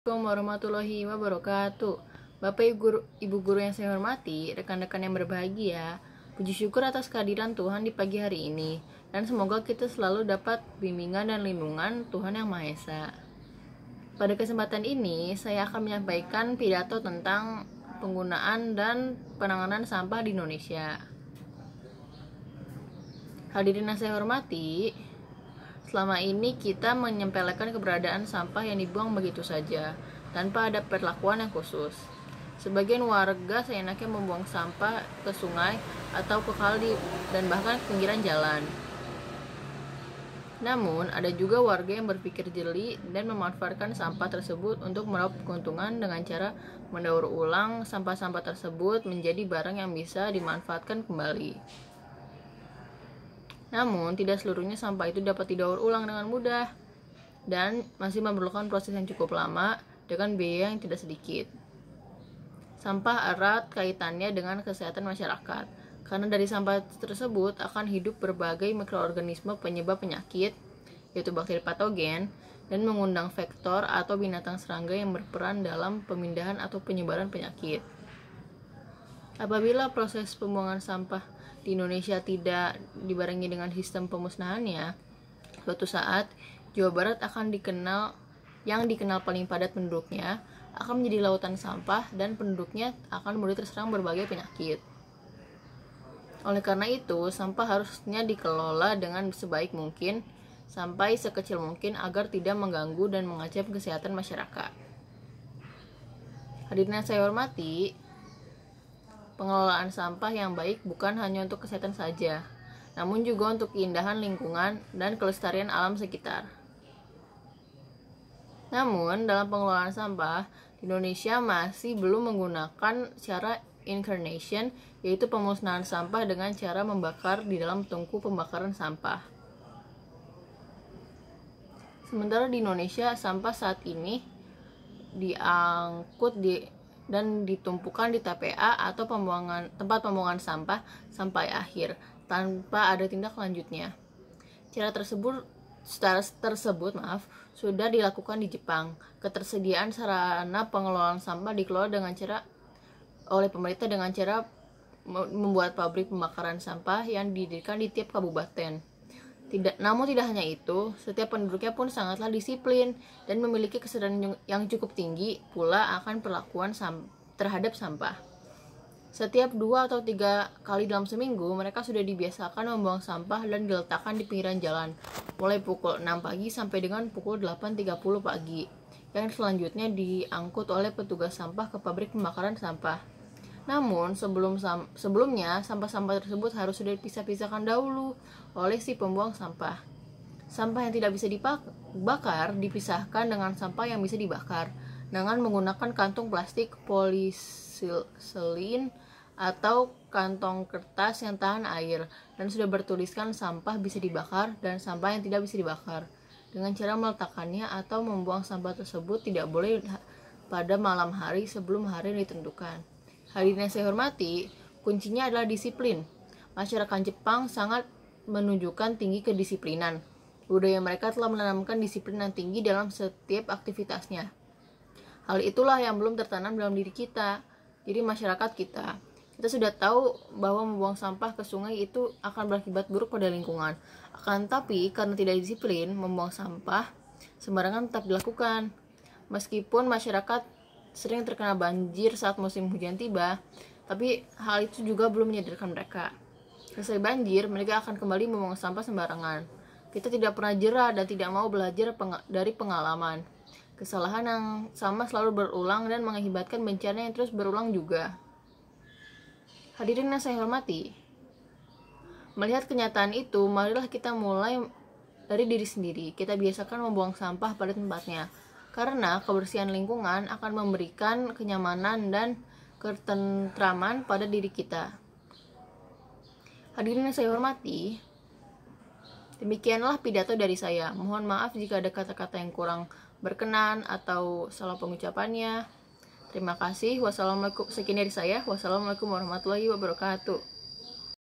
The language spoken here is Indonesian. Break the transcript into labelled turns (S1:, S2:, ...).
S1: Assalamualaikum warahmatullahi wabarakatuh. Bapak Ibu guru yang saya hormati, rekan-rekan yang berbahagia, puji syukur atas kehadiran Tuhan di pagi hari ini, dan semoga kita selalu dapat bimbingan dan lindungan Tuhan Yang Maha Esa. Pada kesempatan ini, saya akan menyampaikan pidato tentang penggunaan dan penanganan sampah di Indonesia. Hadirin yang saya hormati, selama ini kita menyepelekan keberadaan sampah yang dibuang begitu saja, tanpa ada perlakuan yang khusus. Sebagian warga seenaknya membuang sampah ke sungai atau ke kali dan bahkan ke pinggiran jalan. Namun, ada juga warga yang berpikir jeli dan memanfaatkan sampah tersebut untuk meraup keuntungan dengan cara mendaur ulang sampah-sampah tersebut menjadi barang yang bisa dimanfaatkan kembali. Namun, tidak seluruhnya sampah itu dapat didaur ulang dengan mudah dan masih memerlukan proses yang cukup lama dengan biaya yang tidak sedikit. Sampah erat kaitannya dengan kesehatan masyarakat, karena dari sampah tersebut akan hidup berbagai mikroorganisme penyebab penyakit, yaitu bakteri patogen, dan mengundang vektor atau binatang serangga yang berperan dalam pemindahan atau penyebaran penyakit. Apabila proses pembuangan sampah di Indonesia tidak dibarengi dengan sistem pemusnahannya, suatu saat Jawa Barat akan dikenal paling padat penduduknya akan menjadi lautan sampah dan penduduknya akan mudah terserang berbagai penyakit. Oleh karena itu, sampah harusnya dikelola dengan sebaik mungkin sampai sekecil mungkin agar tidak mengganggu dan mengancam kesehatan masyarakat. Hadirin yang saya hormati, pengelolaan sampah yang baik bukan hanya untuk kesehatan saja, namun juga untuk keindahan lingkungan dan kelestarian alam sekitar. Namun, dalam pengelolaan sampah, di Indonesia masih belum menggunakan cara incineration, yaitu pemusnahan sampah dengan cara membakar di dalam tungku pembakaran sampah. Sementara di Indonesia, sampah saat ini diangkut dan ditumpukan di TPA atau tempat pembuangan sampah sampai akhir tanpa ada tindak lanjutnya. Cara tersebut sudah dilakukan di Jepang. Ketersediaan sarana pengelolaan sampah dikelola oleh pemerintah dengan cara membuat pabrik pembakaran sampah yang didirikan di tiap kabupaten. Namun tidak hanya itu, setiap penduduknya pun sangatlah disiplin dan memiliki kesadaran yang cukup tinggi pula akan perlakuan terhadap sampah. Setiap 2 atau 3 kali dalam seminggu, mereka sudah dibiasakan membuang sampah dan diletakkan di pinggiran jalan, mulai pukul 6 pagi sampai dengan pukul 8.30 pagi, yang selanjutnya diangkut oleh petugas sampah ke pabrik pembakaran sampah. Namun, sebelumnya, sampah-sampah tersebut harus sudah dipisah-pisahkan dahulu oleh si pembuang sampah. Sampah yang tidak bisa dibakar dipisahkan dengan sampah yang bisa dibakar dengan menggunakan kantong plastik polisilin atau kantong kertas yang tahan air dan sudah bertuliskan sampah bisa dibakar dan sampah yang tidak bisa dibakar. Dengan cara meletakkannya atau membuang sampah tersebut tidak boleh pada malam hari sebelum hari yang ditentukan. Hadirin yang saya hormati, kuncinya adalah disiplin. Masyarakat Jepang sangat menunjukkan tinggi kedisiplinan. Budaya mereka telah menanamkan disiplin yang tinggi dalam setiap aktivitasnya. Hal itulah yang belum tertanam dalam diri kita. Jadi masyarakat kita sudah tahu bahwa membuang sampah ke sungai itu akan berakibat buruk pada lingkungan. Akan tapi karena tidak disiplin, membuang sampah sembarangan tetap dilakukan. Meskipun masyarakat sering terkena banjir saat musim hujan tiba, tapi hal itu juga belum menyadarkan mereka. Selesai banjir, mereka akan kembali membuang sampah sembarangan. Kita tidak pernah jera dan tidak mau belajar dari pengalaman. Kesalahan yang sama selalu berulang dan mengakibatkan bencana yang terus berulang juga. Hadirin yang saya hormati, melihat kenyataan itu, marilah kita mulai dari diri sendiri. Kita biasakan membuang sampah pada tempatnya, karena kebersihan lingkungan akan memberikan kenyamanan dan ketentraman pada diri kita. Hadirin yang saya hormati, demikianlah pidato dari saya. Mohon maaf jika ada kata-kata yang kurang berkenan atau salah pengucapannya. Terima kasih. Sekian dari saya. Wassalamualaikum warahmatullahi wabarakatuh.